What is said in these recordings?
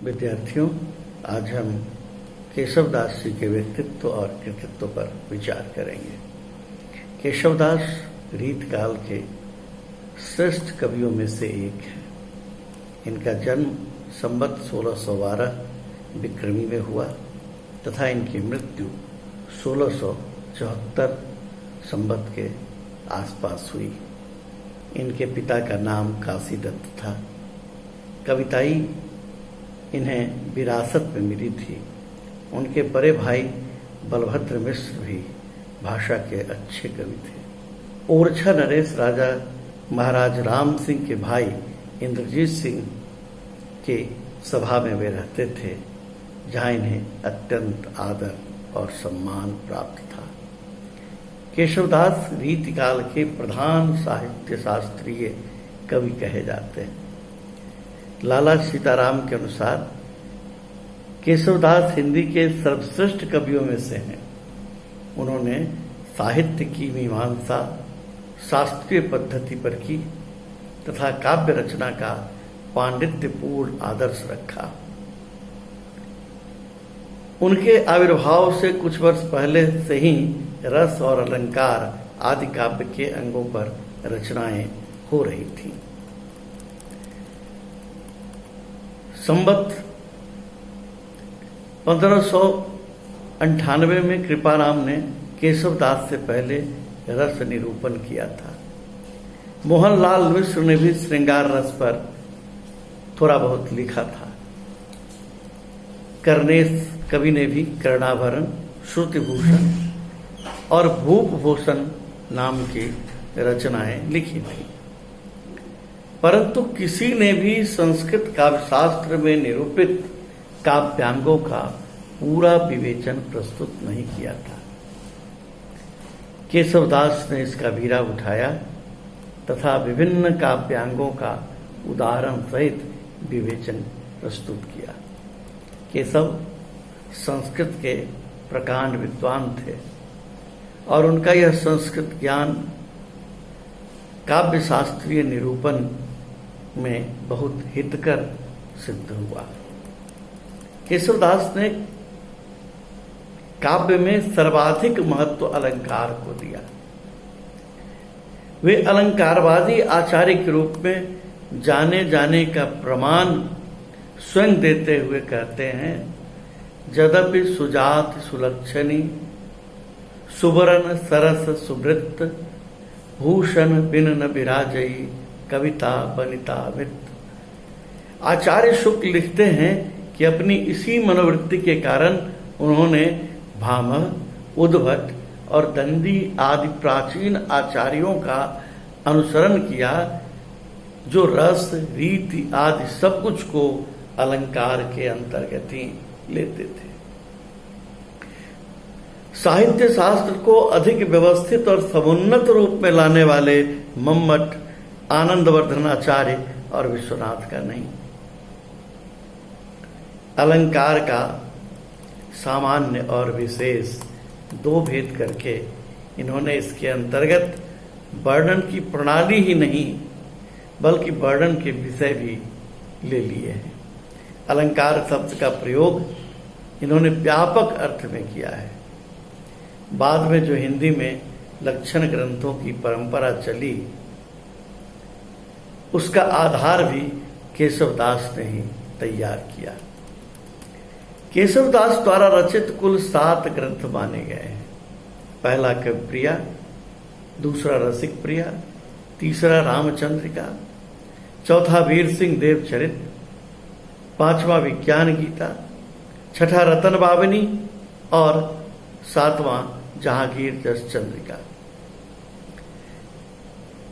विद्यार्थियों, आज हम केशवदास जी के व्यक्तित्व और कृतित्व पर विचार करेंगे। केशवदास रीतकाल के श्रेष्ठ कवियों में से एक है। इनका जन्म संवत 1612 विक्रमी में हुआ तथा इनकी मृत्यु 1674 संवत के आसपास हुई। इनके पिता का नाम काशीदत्त था। कविताई इन्हें विरासत में मिली थी। उनके बड़े भाई बलभद्र मिश्र भी भाषा के अच्छे कवि थे। ओरछा नरेश राजा महाराज राम सिंह के भाई इंद्रजीत सिंह के सभा में वे रहते थे, जहाँ इन्हें अत्यंत आदर और सम्मान प्राप्त था। केशवदास रीतिकाल के प्रधान साहित्य शास्त्रीय कवि कहे जाते हैं। लाला सीताराम के अनुसार केशवदास हिंदी के सर्वश्रेष्ठ कवियों में से हैं। उन्होंने साहित्य की मीमांसा शास्त्रीय पद्धति पर की तथा काव्य रचना का पांडित्यपूर्ण आदर्श रखा। उनके आविर्भाव से कुछ वर्ष पहले से ही रस और अलंकार आदि काव्य के अंगों पर रचनाएं हो रही थीं। संवत 1598 में कृपाराम ने केशवदास से पहले रस निरूपण किया था। मोहनलाल मिश्र ने भी श्रृंगार रस पर थोड़ा बहुत लिखा था। कर्नेश कवि ने भी कर्णाभरण, श्रुतिभूषण और भूपभूषण नाम की रचनाएं लिखी थी, परंतु किसी ने भी संस्कृत काव्यशास्त्र में निरूपित काव्यांगों का पूरा विवेचन प्रस्तुत नहीं किया था। केशवदास ने इसका बीड़ा उठाया तथा विभिन्न काव्यांगों का उदाहरण सहित विवेचन प्रस्तुत किया। केशव संस्कृत के प्रकांड विद्वान थे और उनका यह संस्कृत ज्ञान काव्य शास्त्रीय निरूपण में बहुत हितकर सिद्ध हुआ। केशवदास ने काव्य में सर्वाधिक महत्व अलंकार को दिया। वे अलंकारवादी आचार्य के रूप में जाने जाने का प्रमाण स्वयं देते हुए कहते हैं, यद्यपि सुजात सुलक्षणी सुवर्ण सरस सुवृत्त भूषण बिन न विराजई कविता बनिता मित। आचार्य शुक्ल लिखते हैं कि अपनी इसी मनोवृत्ति के कारण उन्होंने भामह, उद्भट और दंडी आदि प्राचीन आचार्यों का अनुसरण किया, जो रस, रीति आदि सब कुछ को अलंकार के अंतर्गत ही लेते थे। साहित्य शास्त्र को अधिक व्यवस्थित और समुन्नत रूप में लाने वाले मम्मट, आनंदवर्धनाचार्य और विश्वनाथ का नहीं। अलंकार का सामान्य और विशेष दो भेद करके इन्होंने इसके अंतर्गत वर्णन की प्रणाली ही नहीं बल्कि वर्णन के विषय भी ले लिए हैं। अलंकार शब्द का प्रयोग इन्होंने व्यापक अर्थ में किया है। बाद में जो हिंदी में लक्षण ग्रंथों की परंपरा चली, उसका आधार भी केशवदास ने ही तैयार किया। केशवदास द्वारा रचित कुल 7 ग्रंथ माने गए हैं। पहला कविप्रिया, दूसरा रसिक प्रिया, तीसरा रामचंद्रिका, चौथा वीर सिंह देव चरित, पांचवा विज्ञान गीता, छठा रतन बावनी और 7वां जहांगीर जस चंद्रिका।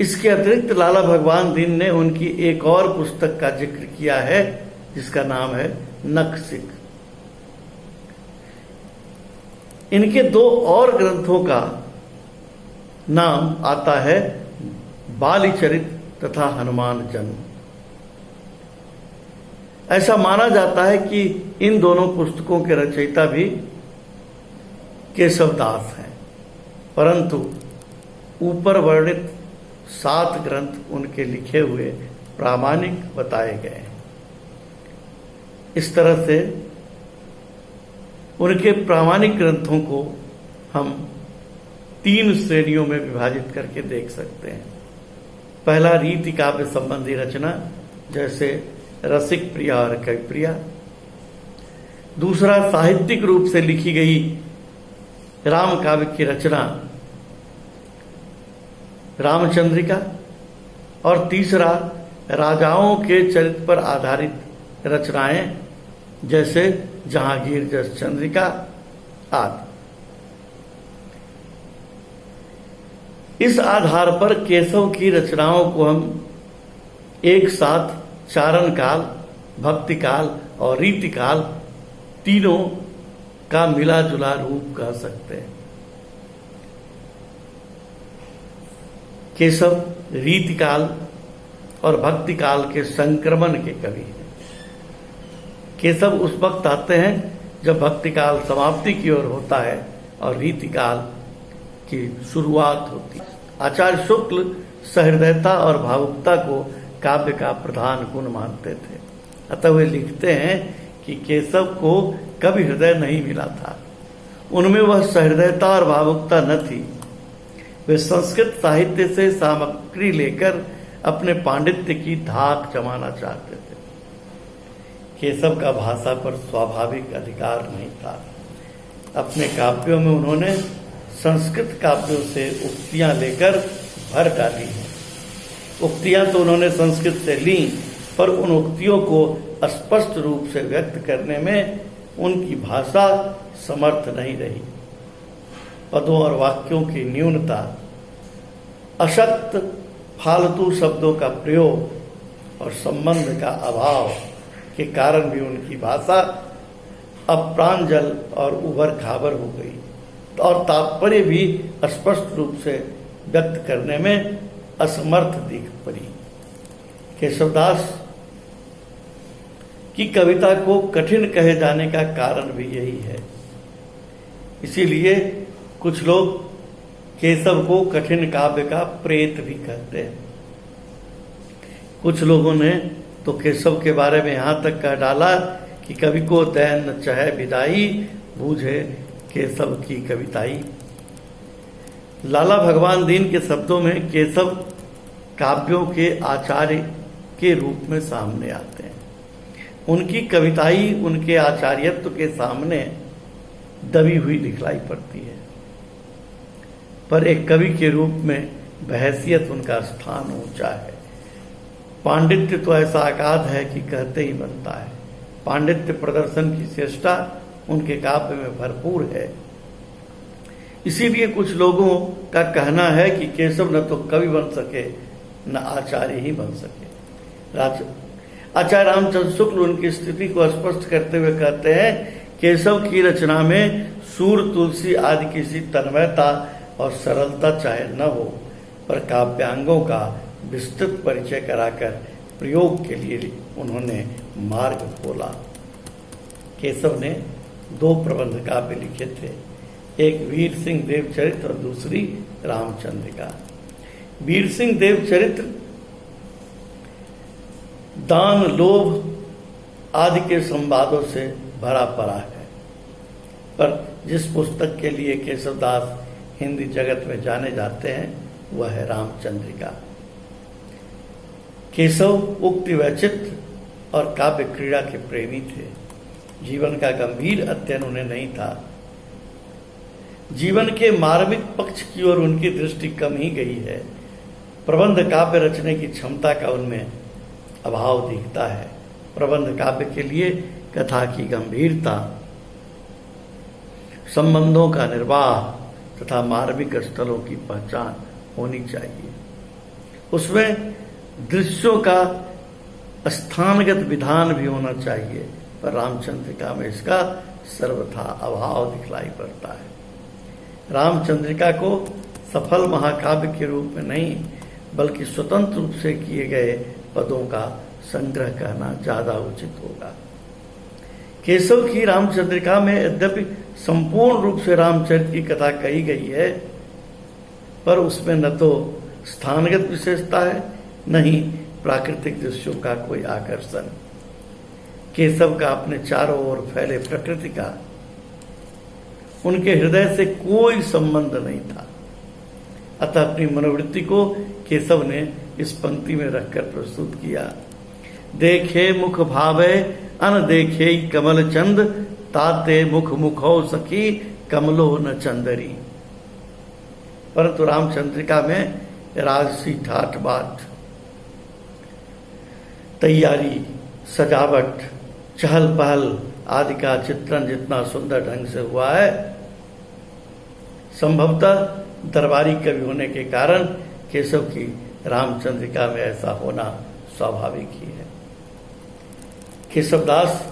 इसके अतिरिक्त लाला भगवान दीन ने उनकी एक और पुस्तक का जिक्र किया है, जिसका नाम है नखशिख। इनके 2 और ग्रंथों का नाम आता है बाली चरित तथा हनुमान जन्म। ऐसा माना जाता है कि इन दोनों पुस्तकों के रचयिता भी केशवदास हैं, परंतु ऊपर वर्णित 7 ग्रंथ उनके लिखे हुए प्रामाणिक बताए गए हैं। इस तरह से उनके प्रामाणिक ग्रंथों को हम 3 श्रेणियों में विभाजित करके देख सकते हैं। पहला, रीति काव्य संबंधी रचना, जैसे रसिक प्रिया और कवि प्रिया। दूसरा, साहित्यिक रूप से लिखी गई राम काव्य की रचना, रामचंद्रिका। और तीसरा, राजाओं के चरित्र पर आधारित रचनाएं, जैसे जहांगीर जस चंद्रिका आदि। इस आधार पर केशव की रचनाओं को हम एक साथ चारण काल, भक्ति काल और रीति काल तीनों का मिला जुला रूप कह सकते हैं। केशव रीति काल और भक्ति काल के संक्रमण के कवि हैं। केशव उस वक्त आते हैं जब भक्ति काल समाप्ति की ओर होता है और रीति काल की शुरुआत होती है। आचार्य शुक्ल सहृदयता और भावुकता को काव्य का प्रधान गुण मानते थे। अतः वे लिखते हैं कि केशव को कभी हृदय नहीं मिला था, उनमें वह सहृदयता और भावुकता न थी। वे संस्कृत साहित्य से सामग्री लेकर अपने पांडित्य की धाक जमाना चाहते थे। केशव का भाषा पर स्वाभाविक अधिकार नहीं था। अपने काव्यों में उन्होंने संस्कृत काव्यों से उक्तियां लेकर भर डाली हैं। उक्तियां तो उन्होंने संस्कृत से ली, पर उन उक्तियों को स्पष्ट रूप से व्यक्त करने में उनकी भाषा समर्थ नहीं रही। पदों और वाक्यों की न्यूनता, अशक्त फालतू शब्दों का प्रयोग और संबंध का अभाव के कारण भी उनकी भाषा अप्रांजल और उभर खाबर हो गई और तात्पर्य भी स्पष्ट रूप से व्यक्त करने में असमर्थ दिख पड़ी। केशवदास की कविता को कठिन कहे जाने का कारण भी यही है। इसीलिए कुछ लोग केशव को कठिन काव्य का प्रेत भी कहते हैं। कुछ लोगों ने तो केशव के बारे में यहां तक कह डाला कि कवि को दैन न चाहे विदाई, बूझे केशव की कविताई। लाला भगवान दीन के शब्दों में केशव काव्यों के आचार्य के रूप में सामने आते हैं। उनकी कविताई उनके आचार्यत्व के सामने दबी हुई दिखलाई पड़ती है, पर एक कवि के रूप में बहैसियत उनका स्थान ऊंचा है। पांडित्य तो ऐसा अगाध है कि कहते ही बनता है। पांडित्य प्रदर्शन की चेष्टा उनके काव्य में भरपूर है। इसीलिए कुछ लोगों का कहना है कि केशव न तो कवि बन सके न आचार्य ही बन सके। आचार्य रामचंद्र शुक्ल उनकी स्थिति को स्पष्ट करते हुए कहते हैं, केशव की रचना में सूर, तुलसी आदि किसी तन्मयता और सरलता चाहे न हो, पर काव्यांगों का विस्तृत परिचय कराकर प्रयोग के लिए उन्होंने मार्ग खोला। केशव ने 2 प्रबंध काव्य लिखे थे, एक वीर सिंह देव चरित्र और दूसरी रामचंद्रिका। वीर सिंह देव चरित्र दान, लोभ आदि के संवादों से भरा पड़ा है, पर जिस पुस्तक के लिए केशवदास हिंदी जगत में जाने जाते हैं वह है रामचंद्रिका। केशव उक्ति वैचित्र और काव्य क्रीड़ा के प्रेमी थे। जीवन का गंभीर अध्ययन उन्हें नहीं था। जीवन के मार्मिक पक्ष की ओर उनकी दृष्टि कम ही गई है। प्रबंध काव्य रचने की क्षमता का उनमें अभाव दिखता है। प्रबंध काव्य के लिए कथा की गंभीरता, संबंधों का निर्वाह तथा मार्मिक स्थलों की पहचान होनी चाहिए। उसमें दृश्यों का स्थानगत विधान भी होना चाहिए, पर रामचंद्रिका में इसका सर्वथा अभाव दिखलाई पड़ता है। रामचंद्रिका को सफल महाकाव्य के रूप में नहीं, बल्कि स्वतंत्र रूप से किए गए पदों का संग्रह कहना ज्यादा उचित होगा। केशव की रामचंद्रिका में यद्यपि संपूर्ण रूप से रामचरित की कथा कही गई है, पर उसमें न तो स्थानगत विशेषता है, न ही प्राकृतिक दृश्यों का कोई आकर्षण। केशव का अपने चारों ओर फैले प्रकृति का उनके हृदय से कोई संबंध नहीं था। अतः अपनी मनोवृत्ति को केशव ने इस पंक्ति में रखकर प्रस्तुत किया। देखे मुख भावे अन देखे कमल चंद, ताते मुख मुखो सखी कमलो न चंदरी। परंतु रामचंद्रिका में राजसी ठाठ बाट, तैयारी, सजावट, चहल पहल आदि का चित्रण जितना सुंदर ढंग से हुआ है, संभवतः दरबारी कवि होने के कारण केशव की रामचंद्रिका में ऐसा होना स्वाभाविक ही है। केशवदास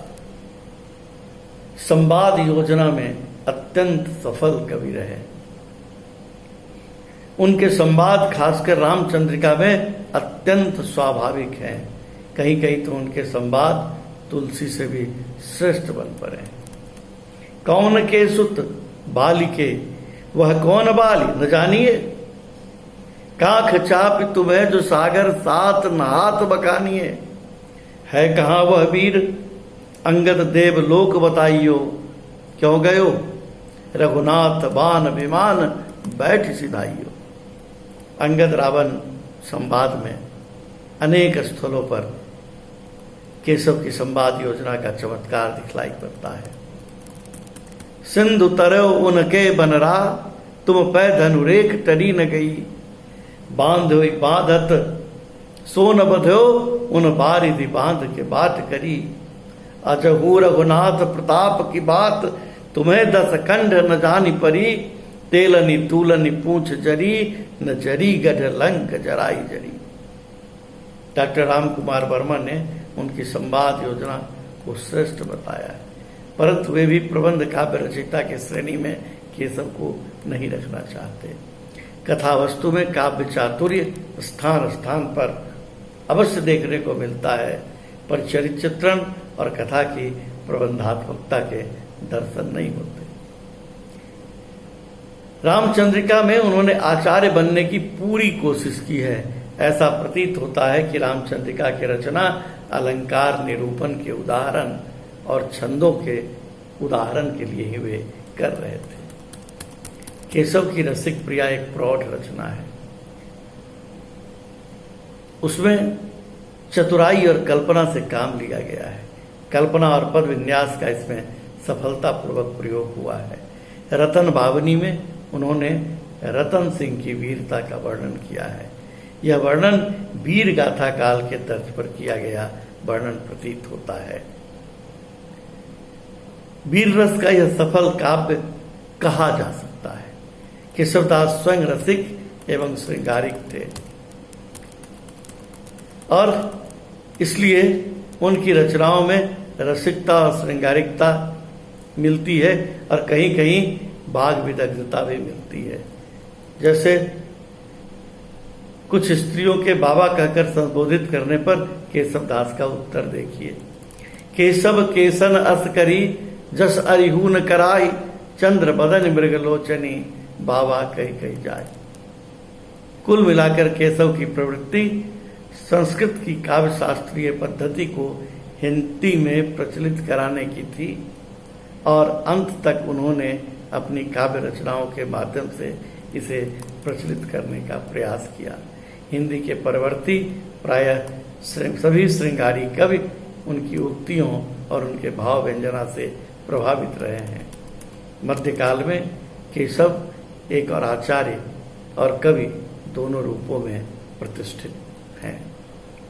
संवाद योजना में अत्यंत सफल कवि रहे। उनके संवाद खासकर रामचंद्रिका में अत्यंत स्वाभाविक हैं। कहीं कहीं तो उनके संवाद तुलसी से भी श्रेष्ठ बन पड़े। कौन के सुत बालिके वह कौन बाली न जानिए, काख चाप तुम्हें जो सागर सात नहात बकानिए। है कहाँ वह वीर अंगद देव लोक बताइयो, क्यों गयो रघुनाथ बान विमान बैठ सिधाइयो। अंगद रावण संवाद में अनेक स्थलों पर केशव की संवाद योजना का चमत्कार दिखलाई पड़ता है। सिंधु तरव उनके बनरा, तुम पै धनुरेख टरी न गई। बांध हुई बांधत सोन बध्यो, उन बारिधि बांध के बात करी। अजहू रघुनाथ प्रताप की बात, तुम्हें 10 खंड न जानी परी। तेलनी तूलनी पूछ जरी, न जरी गढ़ लंक जराई जरी। डॉक्टर राम कुमार वर्मा ने उनकी संवाद योजना को श्रेष्ठ बताया है, परंतु वे भी प्रबंध काव्य रचयिता के श्रेणी में केशव को नहीं रखना चाहते। कथा वस्तु में काव्य चातुर्य स्थान स्थान पर अवश्य देखने को मिलता है, पर चरित्र चित्रण और कथा की प्रबंधात्मकता के दर्शन नहीं होते। रामचंद्रिका में उन्होंने आचार्य बनने की पूरी कोशिश की है। ऐसा प्रतीत होता है कि रामचंद्रिका की रचना अलंकार निरूपण के उदाहरण और छंदों के उदाहरण के लिए ही वे कर रहे थे। केशव की रसिक प्रिया एक प्रौढ़ रचना है। उसमें चतुराई और कल्पना से काम लिया गया है। कल्पना और पद विन्यास का इसमें सफलतापूर्वक प्रयोग हुआ है। रतन भावनी में उन्होंने रतन सिंह की वीरता का वर्णन किया है। यह वर्णन वीर गाथा काल के तर्ज पर किया गया वर्णन प्रतीत होता है। वीर रस का यह सफल काव्य कहा जा सकता है। केशवदास स्वयं रसिक एवं श्रृंगारिक थे और इसलिए उनकी रचनाओं में रसिकता और श्रृंगारिकता मिलती है और कहीं कहीं भाग विदग्धता भी मिलती है। जैसे कुछ स्त्रियों के बाबा कहकर संबोधित करने पर केशवदास का उत्तर देखिए। केशव केसन अस करी, जस अरिहून कराई। चंद्र बदन मृगलोचनी, बाबा कही कही जाए। कुल मिलाकर केशव की प्रवृत्ति संस्कृत की काव्य शास्त्रीय पद्धति को हिंदी में प्रचलित कराने की थी और अंत तक उन्होंने अपनी काव्य रचनाओं के माध्यम से इसे प्रचलित करने का प्रयास किया। हिंदी के परवर्ती प्रायः सभी श्रृंगारी कवि उनकी उक्तियों और उनके भाव व्यंजना से प्रभावित रहे हैं। मध्यकाल में केशव एक और आचार्य और कवि दोनों रूपों में प्रतिष्ठित हैं।